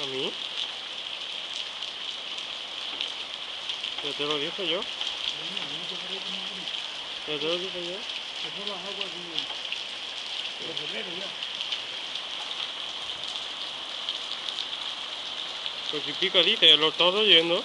¿A mí? Ya te lo dije yo. Ya te lo dije yo. Que son las aguas de febrero ya. Pues si pica, dice, lo estás oyendo.